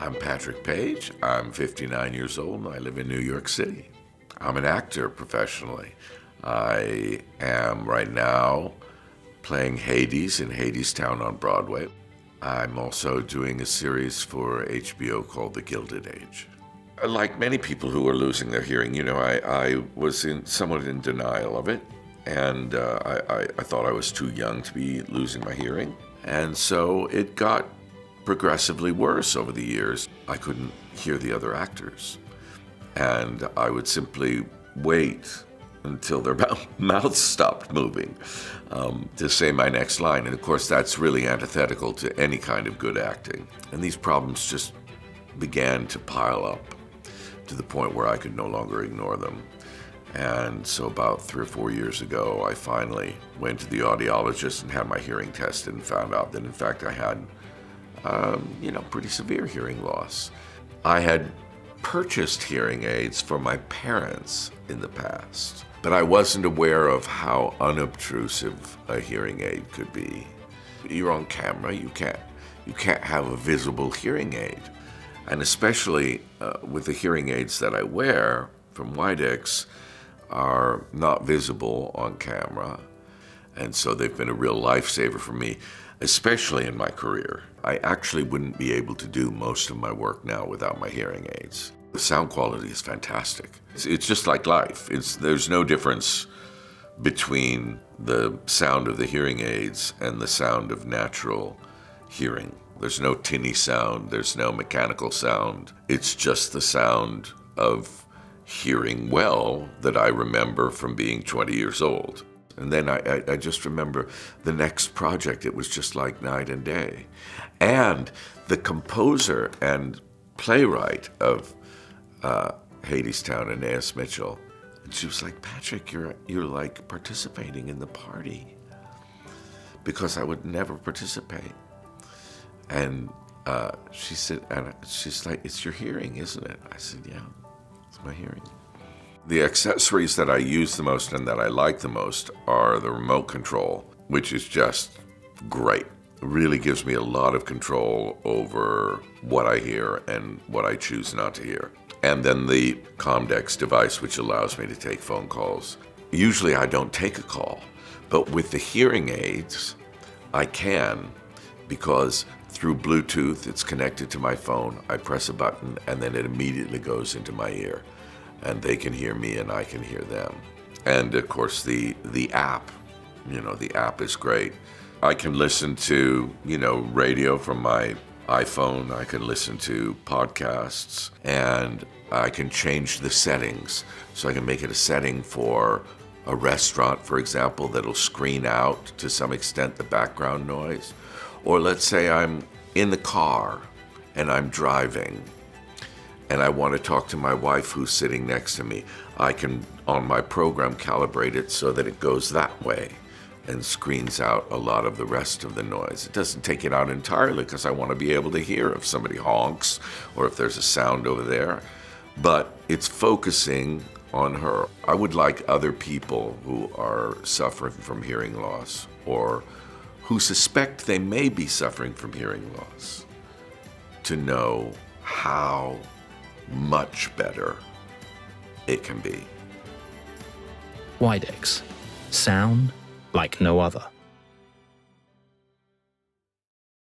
I'm Patrick Page. I'm 59 years old and I live in New York City. I'm an actor professionally. I am right now playing Hades in Hadestown on Broadway. I'm also doing a series for HBO called The Gilded Age. Like many people who are losing their hearing, I was somewhat in denial of it, and I thought I was too young to be losing my hearing. And so it got progressively worse over the years. I couldn't hear the other actors, and I would simply wait until their mouths stopped moving to say my next line. And of course, that's really antithetical to any kind of good acting. And these problems just began to pile up to the point where I could no longer ignore them. And so about 3 or 4 years ago, I finally went to the audiologist and had my hearing tested and found out that in fact I had pretty severe hearing loss. I had purchased hearing aids for my parents in the past, but I wasn't aware of how unobtrusive a hearing aid could be. You're on camera, you can't have a visible hearing aid. And especially with the hearing aids that I wear from Widex are not visible on camera. And so they've been a real lifesaver for me, especially in my career. I actually wouldn't be able to do most of my work now without my hearing aids. The sound quality is fantastic. It's just like life. There's no difference between the sound of the hearing aids and the sound of natural hearing. There's no tinny sound, there's no mechanical sound. It's just the sound of hearing well that I remember from being 20 years old. And then I just remember the next project, it was just like night and day. And the composer and playwright of Hadestown, Anais Mitchell, and she was like, "Patrick, you're like participating in the party," because I would never participate. And she said, and she's like, "It's your hearing, isn't it?" I said, "Yeah, it's my hearing." The accessories that I use the most and that I like the most are the remote control, which is just great. It really gives me a lot of control over what I hear and what I choose not to hear. And then the Comdex device, which allows me to take phone calls. Usually I don't take a call, but with the hearing aids, I can, because through Bluetooth, it's connected to my phone. I press a button and then it immediately goes into my ear. And they can hear me and I can hear them. And of course the app, the app is great. I can listen to, radio from my iPhone. I can listen to podcasts, and I can change the settings. So I can make it a setting for a restaurant, for example, that'll screen out to some extent the background noise. Or let's say I'm in the car and I'm driving and I want to talk to my wife who's sitting next to me. I can, on my program, calibrate it so that it goes that way and screens out a lot of the rest of the noise. It doesn't take it out entirely because I want to be able to hear if somebody honks or if there's a sound over there, but it's focusing on her. I would like other people who are suffering from hearing loss or who suspect they may be suffering from hearing loss to know how much better it can be. Widex. Sound like no other.